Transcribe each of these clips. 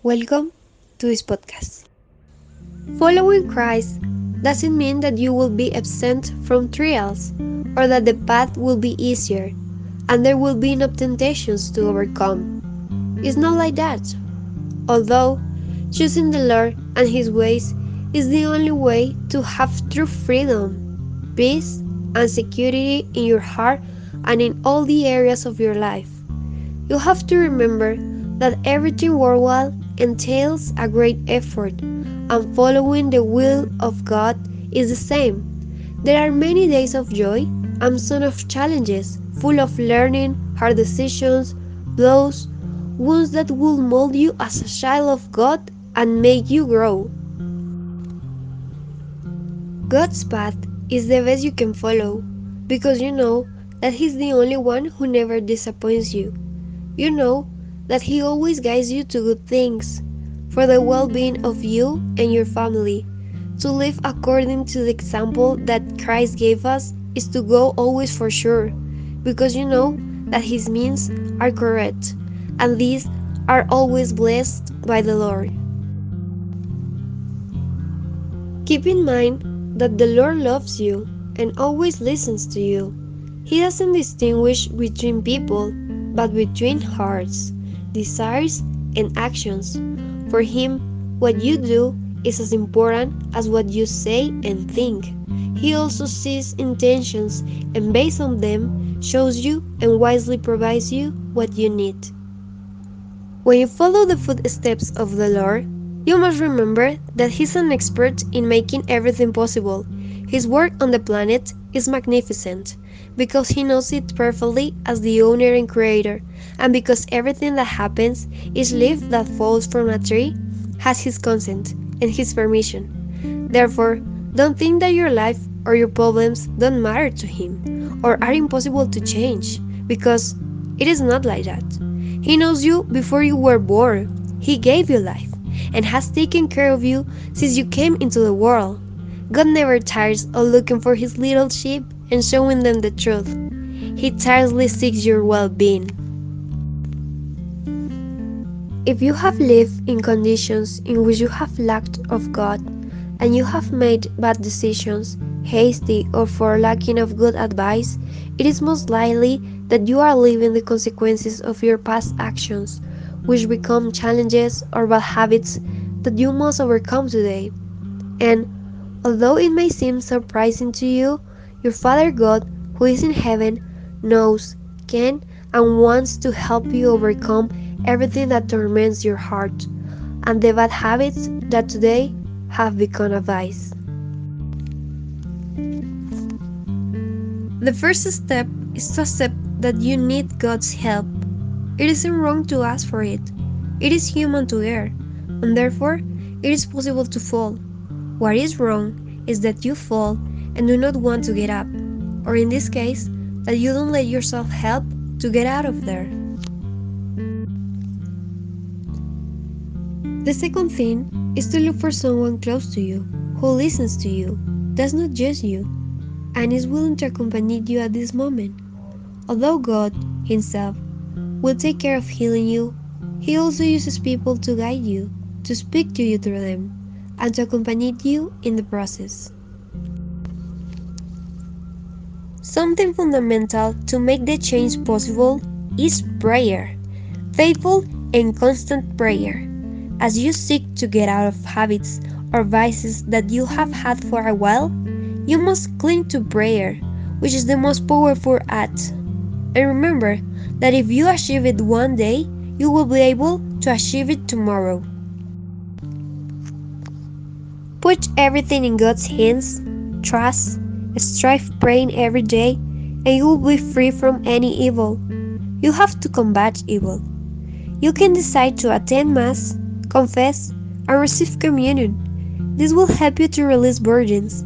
Welcome to this podcast. Following Christ doesn't mean that you will be absent from trials or that the path will be easier and there will be no temptations to overcome. It's not like that. Although choosing the Lord and His ways is the only way to have true freedom, peace, and security in your heart and in all the areas of your life. You have to remember that everything worthwhile entails a great effort, and following the will of God is the same. There are many days of joy and some of challenges, full of learning, hard decisions, blows, wounds that will mold you as a child of God and make you grow. God's path is the best you can follow because you know that He's the only one who never disappoints you. You know that He always guides you to good things, for the well being of you and your family. To live according to the example that Christ gave us is to go always for sure, because you know that His means are correct, and these are always blessed by the Lord. Keep in mind that the Lord loves you and always listens to you. He doesn't distinguish between people, but between hearts, desires, and actions. For Him, what you do is as important as what you say and think. He also sees intentions and based on them shows you and wisely provides you what you need. When you follow the footsteps of the Lord, you must remember that He's an expert in making everything possible. His work on the planet is magnificent because He knows it perfectly as the owner and creator, and because everything that happens, each leaf that falls from a tree, has His consent and His permission. Therefore, don't think that your life or your problems don't matter to Him or are impossible to change, because it is not like that. He knows you before you were born. He gave you life and has taken care of you since you came into the world. God never tires of looking for His little sheep and showing them the truth. He tirelessly seeks your well being. If you have lived in conditions in which you have lacked of God, and you have made bad decisions, hasty or for lacking of good advice, it is most likely that you are living the consequences of your past actions, which become challenges or bad habits that you must overcome today. And although it may seem surprising to you, your Father God, who is in heaven, knows, can, and wants to help you overcome everything that torments your heart and the bad habits that today have become a vice. The first step is to accept that you need God's help. It isn't wrong to ask for it. It is human to err, and therefore it is possible to fall. What is wrong is that you fall and do not want to get up, or in this case, that you don't let yourself help to get out of there. The second thing is to look for someone close to you, who listens to you, does not judge you, and is willing to accompany you at this moment. Although God, Himself, will take care of healing you, He also uses people to guide you, to speak to you through them, and to accompany you in the process. Something fundamental to make the change possible is prayer, faithful and constant prayer. As you seek to get out of habits or vices that you have had for a while, you must cling to prayer, which is the most powerful act. And remember that if you achieve it one day, you will be able to achieve it tomorrow. Put everything in God's hands, trust, strive praying every day, and you will be free from any evil. You have to combat evil. You can decide to attend Mass, confess, and receive communion. This will help you to release burdens.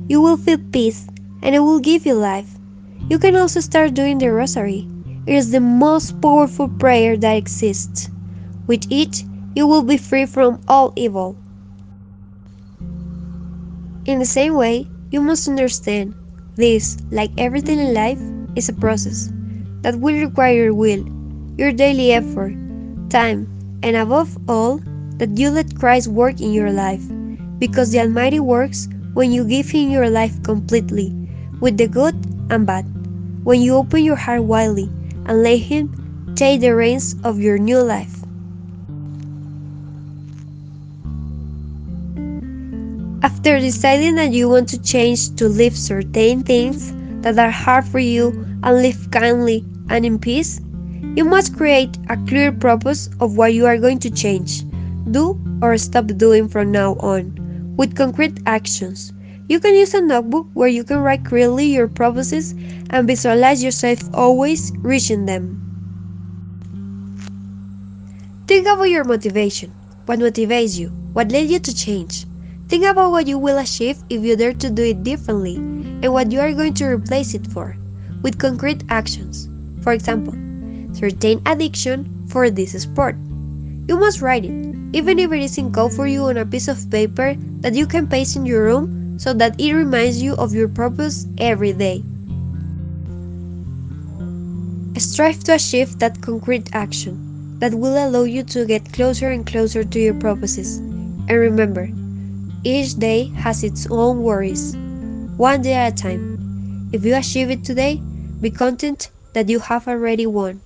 You will feel peace, and it will give you life. You can also start doing the Rosary. It is the most powerful prayer that exists. With it, you will be free from all evil. In the same way, you must understand this, like everything in life, is a process that will require your will, your daily effort, time, and above all, that you let Christ work in your life, because the Almighty works when you give Him your life completely, with the good and bad, when you open your heart widely and let Him take the reins of your new life. After deciding that you want to change to live certain things that are hard for you and live kindly and in peace, you must create a clear purpose of what you are going to change, do, or stop doing from now on, with concrete actions. You can use a notebook where you can write clearly your purposes and visualize yourself always reaching them. Think about your motivation. What motivates you? What led you to change? Think about what you will achieve if you dare to do it differently and what you are going to replace it for, with concrete actions. For example, certain addiction for this sport. You must write it, even if it is in code for you on a piece of paper that you can paste in your room so that it reminds you of your purpose every day. Strive to achieve that concrete action that will allow you to get closer and closer to your purposes. And remember, each day has its own worries, one day at a time. If you achieve it today, be content that you have already won.